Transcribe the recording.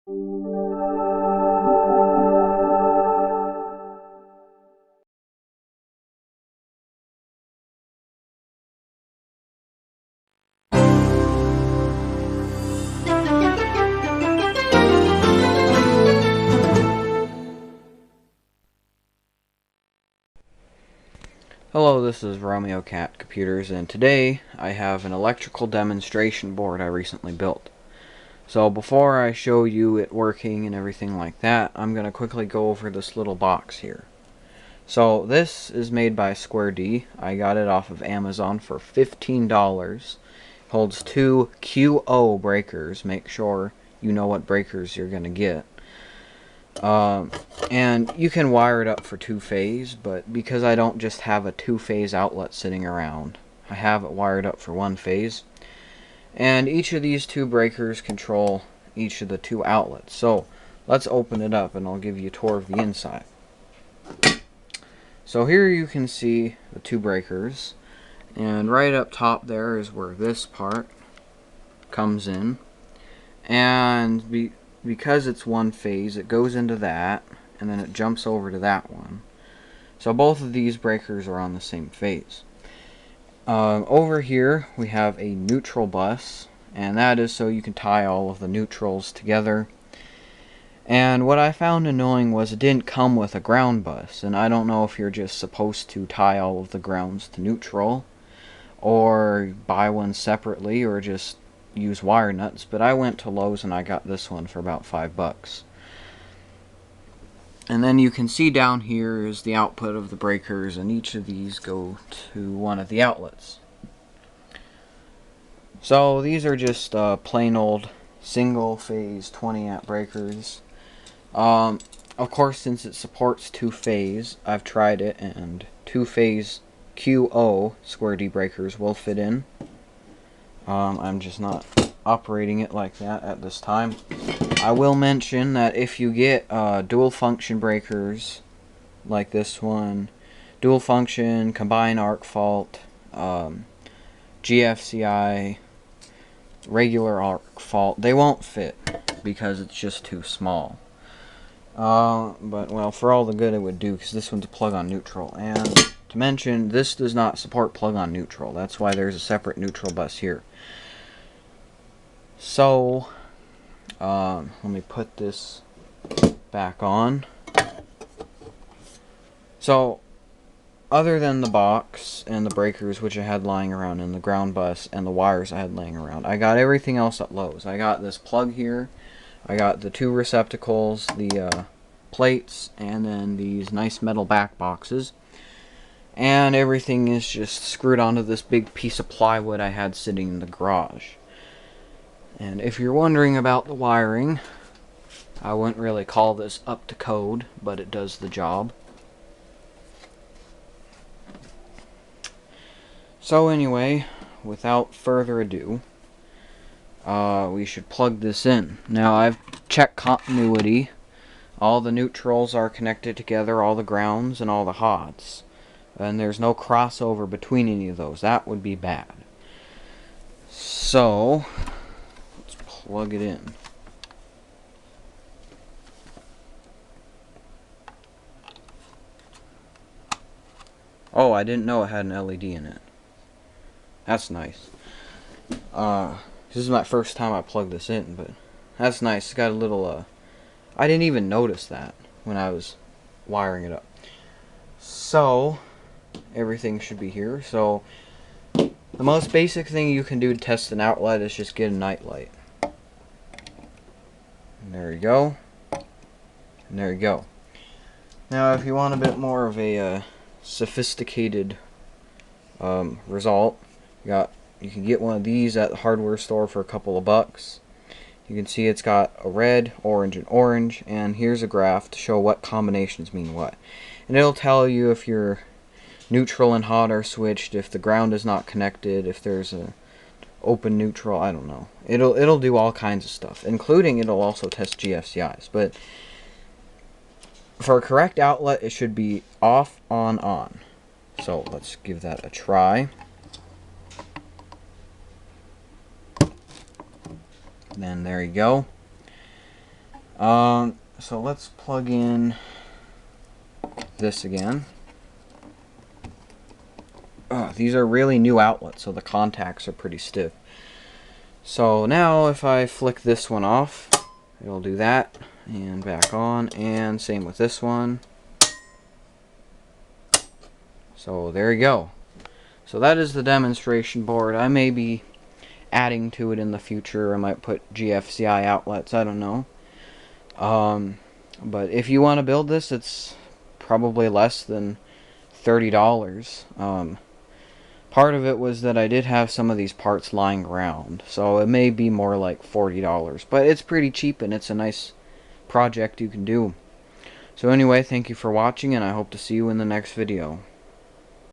Hello, this is Romeo Cat Computers, and today I have an electrical demonstration board I recently built. So before I show you it working and everything like that, I'm going to quickly go over this little box here. So this is made by Square D. I got it off of Amazon for $15. Holds two QO breakers. Make sure you know what breakers you're going to get. And you can wire it up for two-phase, but because I don't just have a two-phase outlet sitting around, I have it wired up for one phase. And each of these two breakers control each of the two outlets. So let's open it up and I'll give you a tour of the inside. So here you can see the two breakers, and right up top there is where this part comes in. And because it's one phase, it goes into that, and then it jumps over to that one. So both of these breakers are on the same phase. Over here we have a neutral bus, and that is so you can tie all of the neutrals together. And what I found annoying was it didn't come with a ground bus, and I don't know if you're just supposed to tie all of the grounds to neutral, or buy one separately, or just use wire nuts, but I went to Lowe's and I got this one for about $5. And then you can see down here is the output of the breakers, and each of these go to one of the outlets. So these are just plain old single phase 20 amp breakers. Of course, since it supports two-phase, I've tried it, and two-phase QO Square D breakers will fit in. I'm just not operating it like that at this time. I will mention that if you get dual function breakers like this one, dual function, combined arc fault, GFCI, regular arc fault, they won't fit because it's just too small. But well, for all the good it would do, because this one's a plug-on neutral. And to mention, this does not support plug-on neutral. That's why there's a separate neutral bus here. So, let me put this back on. So, other than the box and the breakers which I had lying around, and the ground bus and the wires I had laying around, I got everything else at Lowe's. I got this plug here, I got the two receptacles, the plates, and then these nice metal back boxes. And everything is just screwed onto this big piece of plywood I had sitting in the garage. And if you're wondering about the wiring, I wouldn't really call this up to code, but it does the job. So anyway, without further ado, we should plug this in. Now I've checked continuity. All the neutrals are connected together, all the grounds and all the hots. And there's no crossover between any of those. That would be bad. So, let's plug it in. Oh, I didn't know it had an LED in it. That's nice. This is my first time I plugged this in, but that's nice. It's got a little, I didn't even notice that when I was wiring it up. So, everything should be here. So, the most basic thing you can do to test an outlet is just get a nightlight. And there you go. And there you go. Now, if you want a bit more of a sophisticated result, you can get one of these at the hardware store for a couple of bucks. You can see it's got a red, orange, and orange, and here's a graph to show what combinations mean what. And it'll tell you if your neutral and hot are switched, if the ground is not connected, if there's a open neutral, I don't know. It'll do all kinds of stuff, including it'll also test GFCIs. But for a correct outlet, it should be off, on. So let's give that a try. Then there you go. So let's plug in this again. These are really new outlets, so the contacts are pretty stiff. So now if I flick this one off, it'll do that, and back on, and same with this one. So there you go. So that is the demonstration board. I may be adding to it in the future. I might put GFCI outlets, I don't know. But if you want to build this, it's probably less than $30. Part of it was that I did have some of these parts lying around, so it may be more like $40. But it's pretty cheap, and it's a nice project you can do. So anyway, thank you for watching, and I hope to see you in the next video.